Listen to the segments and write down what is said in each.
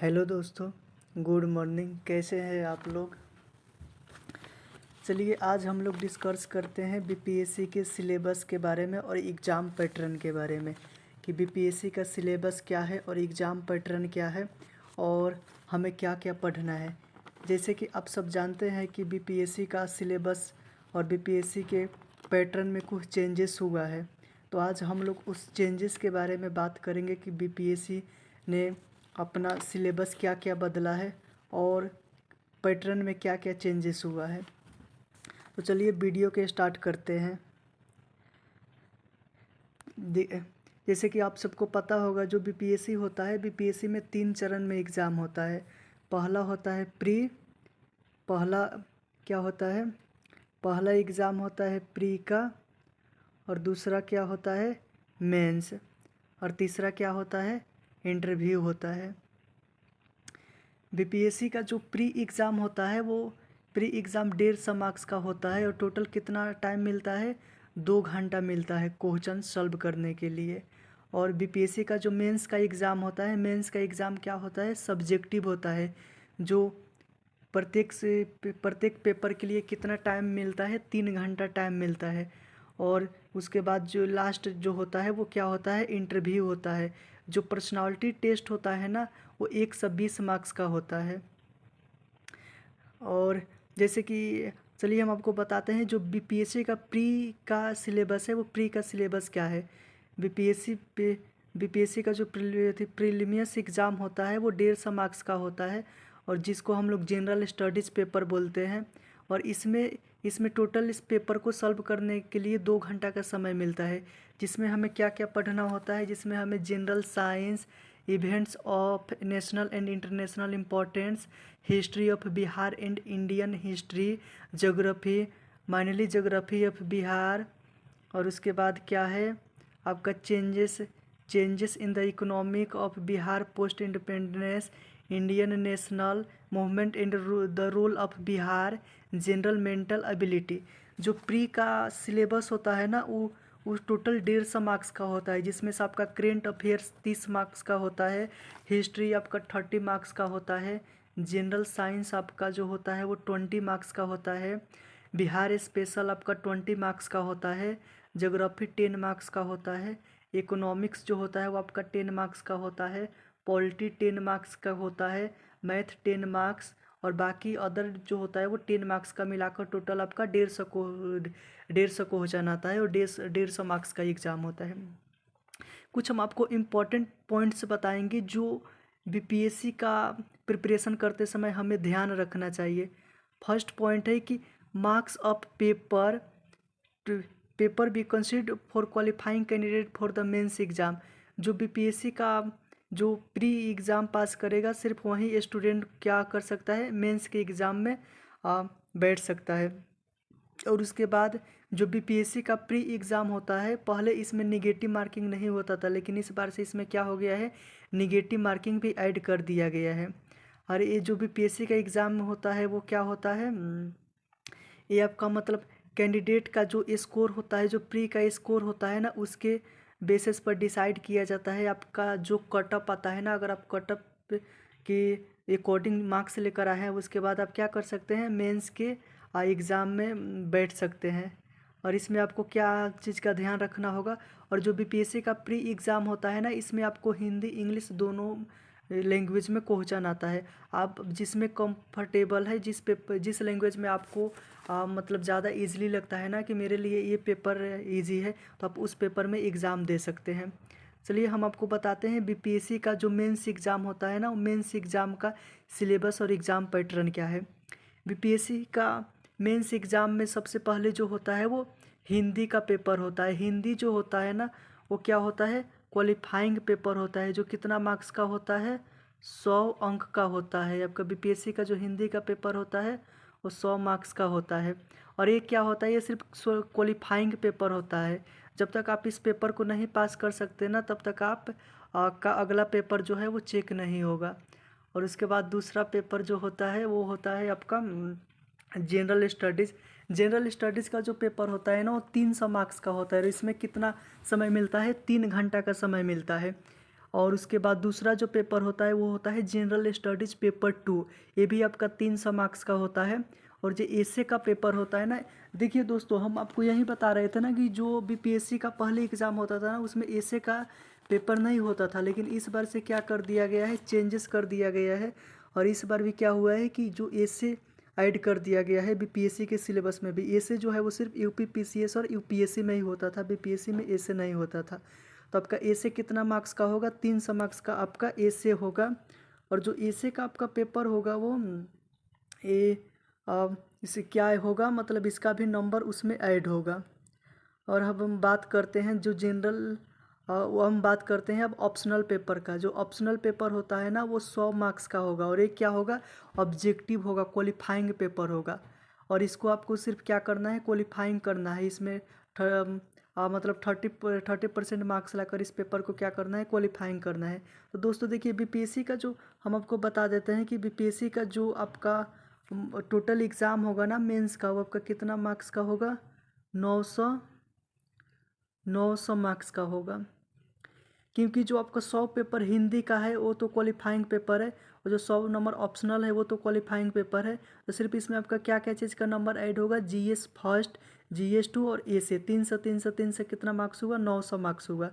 Hello दोस्तों, good morning. कैसे हैं आप लोग? चलिए आज हम लोग डिस्कस करते हैं बीपीएससी के सिलेबस के बारे में और एग्ज़ाम पैटर्न के बारे में कि बीपीएससी का सिलेबस क्या है और एग्ज़ाम पैटर्न क्या है और हमें क्या क्या पढ़ना है। जैसे कि आप सब जानते हैं कि बीपीएससी का सिलेबस और बीपीएससी के पैटर्न में कुछ चेंजेस हुआ है, तो आज हम लोग उस चेंजेस के बारे में बात करेंगे कि बीपीएससी ने अपना सिलेबस क्या क्या बदला है और पैटर्न में क्या क्या चेंजेस हुआ है। तो चलिए वीडियो के स्टार्ट करते हैं। जैसे कि आप सबको पता होगा, जो बीपीएससी होता है, बीपीएससी में 3 चरण में एग्ज़ाम होता है। पहला होता है पहला क्या होता है पहला एग्ज़ाम होता है प्री का, और दूसरा क्या होता है मेंस, और तीसरा क्या होता है इंटरव्यू होता है। बीपीएससी का जो प्री एग्ज़ाम होता है वो प्री एग्ज़ाम 150 मार्क्स का होता है और टोटल कितना टाइम मिलता है, 2 घंटा मिलता है क्वेश्चन सॉल्व करने के लिए। और बीपीएससी का जो मेंस का एग्ज़ाम होता है, मेंस का एग्ज़ाम क्या होता है, सब्जेक्टिव होता है। जो प्रत्येक पेपर के लिए कितना टाइम मिलता है, 3 घंटा टाइम मिलता है। और उसके बाद जो लास्ट जो होता है वो क्या होता है, इंटरव्यू होता है। जो पर्सनालिटी टेस्ट होता है ना, वो 120 मार्क्स का होता है। और जैसे कि चलिए हम आपको बताते हैं जो बीपीएससी का प्री का सिलेबस है, वो प्री का सिलेबस क्या है। बीपीएससी का जो प्रीलिमिनरी एग्ज़ाम होता है वो 150 मार्क्स का होता है, और जिसको हम लोग जनरल स्टडीज़ पेपर बोलते हैं। और इसमें टोटल इस पेपर को सॉल्व करने के लिए 2 घंटा का समय मिलता है, जिसमें हमें क्या क्या पढ़ना होता है। जिसमें हमें general science, events of national and international importance, history of Bihar and Indian history, geography, mainly geography of Bihar, और उसके बाद क्या है आपका changes in the economic of Bihar post independence, Indian national movement and the role of Bihar, general mental ability. जो pre का syllabus होता है ना, वो टोटल 150 मार्क्स का होता है, जिसमें से आपका करेंट अफेयर्स 30 मार्क्स का होता है, हिस्ट्री आपका 30 मार्क्स का होता है, जनरल साइंस आपका जो होता है वो 20 मार्क्स का होता है, बिहार स्पेशल आपका 20 मार्क्स का होता है, ज्योग्राफी 10 मार्क्स का होता है, इकोनॉमिक्स जो होता है वो आपका 10 मार्क्स का होता है, पॉलिटी 10 मार्क्स का होता है, मैथ 10 मार्क्स, और बाकी अदर जो होता है वो 10 मार्क्स का मिलाकर टोटल आपका 150 क्वेश्चन आता है, और 150 मार्क्स का एग्ज़ाम होता है। कुछ हम आपको इम्पोर्टेंट पॉइंट्स बताएंगे जो बीपीएससी का प्रिपरेशन करते समय हमें ध्यान रखना चाहिए। फर्स्ट पॉइंट है कि marks of paper be considered for qualifying candidate for the mains exam. जो बीपीएससी का जो प्री एग्ज़ाम पास करेगा, सिर्फ वही स्टूडेंट क्या कर सकता है, मेंस के एग्ज़ाम में बैठ सकता है। और उसके बाद जो बीपीएससी का प्री एग्ज़ाम होता है, पहले इसमें निगेटिव मार्किंग नहीं होता था, लेकिन इस बार से इसमें क्या हो गया है, निगेटिव मार्किंग भी ऐड कर दिया गया है। और ये जो बीपीएससी का एग्ज़ाम होता है वो क्या होता है, ये आपका मतलब कैंडिडेट का जो स्कोर होता है, जो प्री का स्कोर होता है ना, उसके बेसिस पर डिसाइड किया जाता है आपका जो कटअप आता है ना। अगर आप कटअप के अकॉर्डिंग मार्क्स लेकर आए हैं, उसके बाद आप क्या कर सकते हैं, मेंस के एग्ज़ाम में बैठ सकते हैं। और इसमें आपको क्या चीज़ का ध्यान रखना होगा, और जो बीपीएससी का प्री एग्ज़ाम होता है ना, इसमें आपको हिंदी इंग्लिश दोनों लैंग्वेज में क्वेश्चन आता है। आप जिसमें कंफर्टेबल है, जिस लैंग्वेज में आपको मतलब ज़्यादा इजीली लगता है ना कि मेरे लिए ये पेपर इजी है, तो आप उस पेपर में एग्ज़ाम दे सकते हैं। चलिए हम आपको बताते हैं बीपीएससी का जो मेंस एग्ज़ाम होता है ना, मेंस एग्ज़ाम का सिलेबस और एग्ज़ाम पैटर्न क्या है। बीपीएससी का मेंस एग्ज़ाम में सबसे पहले जो होता है वो हिंदी का पेपर होता है। हिंदी जो होता है ना, वो क्या होता है, क्वालिफाइंग पेपर होता है, जो कितना मार्क्स का होता है, 100 अंक का होता है। आपका बीपीएससी का जो हिंदी का पेपर होता है वो 100 मार्क्स का होता है। और ये क्या होता है, ये सिर्फ क्वालिफाइंग पेपर होता है। जब तक आप इस पेपर को नहीं पास कर सकते ना, तब तक आप का अगला पेपर जो है वो चेक नहीं होगा। और उसके बाद दूसरा पेपर जो होता है वो होता है आपका जनरल स्टडीज़। जनरल स्टडीज़ का जो पेपर होता है ना, वो 300 मार्क्स का होता है, और इसमें कितना समय मिलता है, 3 घंटा का समय मिलता है। और उसके बाद दूसरा जो पेपर होता है वो होता है जनरल स्टडीज़ पेपर 2। ये भी आपका 300 मार्क्स का होता है। और जो एसे का पेपर होता है ना, देखिए दोस्तों हम आपको यही बता रहे थे ना कि जो बीपीएससी का पहले एग्ज़ाम होता था ना उसमें एसे का पेपर नहीं होता था, लेकिन इस बार से क्या कर दिया गया है, चेंजेस कर दिया गया है। और इस बार भी क्या हुआ है कि जो एसे ऐड कर दिया गया है बीपीएससी के सिलेबस में भी। एसे जो है वो सिर्फ यूपी पीसीएस और यूपीएससी में ही होता था, बीपीएससी में एसे नहीं होता था। तो आपका एसे कितना मार्क्स का होगा, 300 मार्क्स का आपका एसे होगा। और जो एसे का आपका पेपर होगा वो ये इसे क्या होगा, मतलब इसका भी नंबर उसमें ऐड होगा। और अब हम बात करते हैं जो जनरल वो हम बात करते हैं अब ऑप्शनल पेपर का। जो ऑप्शनल पेपर होता है ना वो 100 मार्क्स का होगा। और एक क्या होगा, ऑब्जेक्टिव होगा, क्वालिफाइंग पेपर होगा। और इसको आपको सिर्फ क्या करना है, क्वालिफाइंग करना है। इसमें मतलब 30% मार्क्स लाकर इस पेपर को क्या करना है, क्वालिफाइंग करना है। तो दोस्तों देखिए बीपीएससी का जो हम आपको बता देते हैं कि बीपीएससी का जो आपका टोटल एग्ज़ाम होगा ना मेंस का, वो आपका कितना मार्क्स का होगा, 900 मार्क्स का होगा। क्योंकि जो आपका 100 पेपर हिंदी का है वो तो क्वालिफाइंग पेपर है, और जो 100 नंबर ऑप्शनल है वो तो क्वालिफाइंग पेपर है। तो सिर्फ इसमें आपका क्या क्या चीज़ का नंबर ऐड होगा, जीएस फर्स्ट, जीएस 2 और ए से 300 कितना मार्क्स हुआ, 900 मार्क्स हुआ।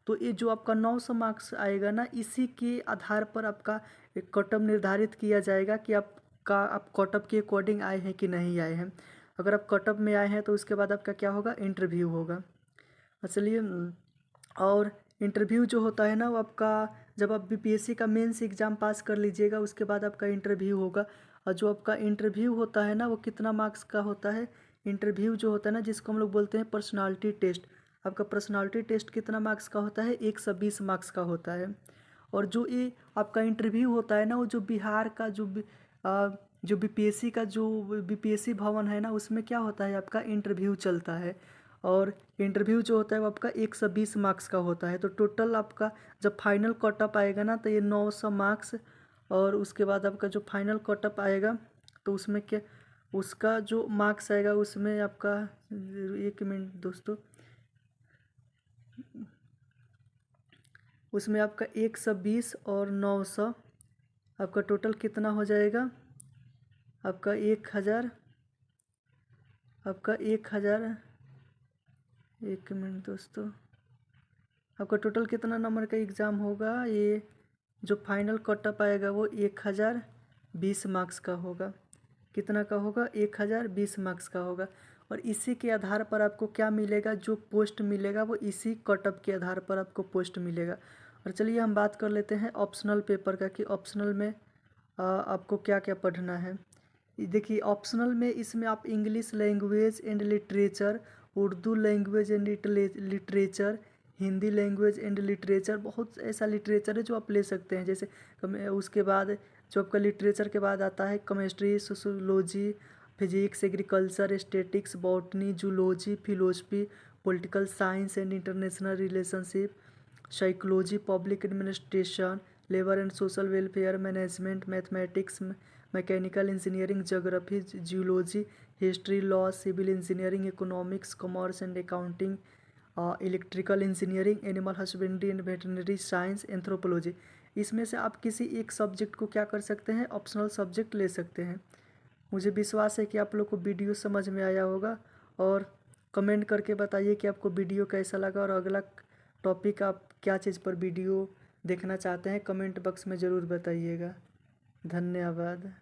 तो ये जो आपका 900 मार्क्स आएगा ना, इसी के आधार पर आपका एक कटअप निर्धारित किया जाएगा कि आप कटअप के अकॉर्डिंग आए हैं कि नहीं आए हैं। अगर आप कटअप में आए हैं तो उसके बाद आपका क्या होगा, इंटरव्यू होगा। चलिए, और इंटरव्यू जो होता है ना वो आपका जब आप बीपीएससी का मेंस एग्ज़ाम पास कर लीजिएगा उसके बाद आपका इंटरव्यू होगा। और जो आपका इंटरव्यू होता है ना वो कितना मार्क्स का होता है, इंटरव्यू जो होता है ना जिसको हम लोग बोलते हैं पर्सनालिटी टेस्ट। आपका पर्सनालिटी टेस्ट कितना मार्क्स का होता है, 120 मार्क्स का होता है। और जो ये आपका इंटरव्यू होता है ना वो जो बिहार का जो बीपीएससी का जो बीपीएससी भवन है ना उसमें क्या होता है, आपका इंटरव्यू चलता है। और इंटरव्यू जो होता है वो आपका 120 मार्क्स का होता है। तो टोटल आपका जब फाइनल कटअप आएगा ना तो ये 900 मार्क्स, और उसके बाद आपका जो फाइनल कटअप आएगा तो उसमें क्या, उसका जो मार्क्स आएगा उसमें आपका, एक मिनट दोस्तों, उसमें आपका 120 और 900 आपका टोटल कितना हो जाएगा, आपका 1000, आपका 1000, एक मिनट दोस्तों, आपका टोटल कितना नंबर का एग्ज़ाम होगा, ये जो फाइनल कटअप आएगा वो 1020 मार्क्स का होगा। कितना का होगा, 1020 मार्क्स का होगा। और इसी के आधार पर आपको क्या मिलेगा, जो पोस्ट मिलेगा वो इसी कटअप के आधार पर आपको पोस्ट मिलेगा। और चलिए हम बात कर लेते हैं ऑप्शनल पेपर का कि ऑप्शनल में आपको क्या क्या पढ़ना है। देखिए ऑप्शनल में इसमें आप English language and literature, Urdu language and literature, Hindi language and literature, बहुत ऐसा लिटरेचर है जो आप ले सकते हैं। जैसे उसके बाद जो आपका लिटरेचर के बाद आता है chemistry, sociology, physics, agriculture, statics, botany, zoology, philosophy, political science and international relationship, psychology, public administration, labour and social welfare management, mathematics, mechanical engineering, geography, geology, history, law, civil engineering, economics, commerce and accounting, electrical engineering, animal husbandry and veterinary science, anthropology. इसमें से आप किसी एक subject को क्या कर सकते हैं, ऑप्शनल सब्जेक्ट ले सकते हैं। मुझे विश्वास है कि आप लोग को वीडियो समझ में आया होगा। और कमेंट करके बताइए कि आपको वीडियो कैसा लगा, और अगला टॉपिक आप क्या चीज़ पर वीडियो देखना चाहते हैं, कमेंट बॉक्स में ज़रूर बताइएगा। धन्यवाद।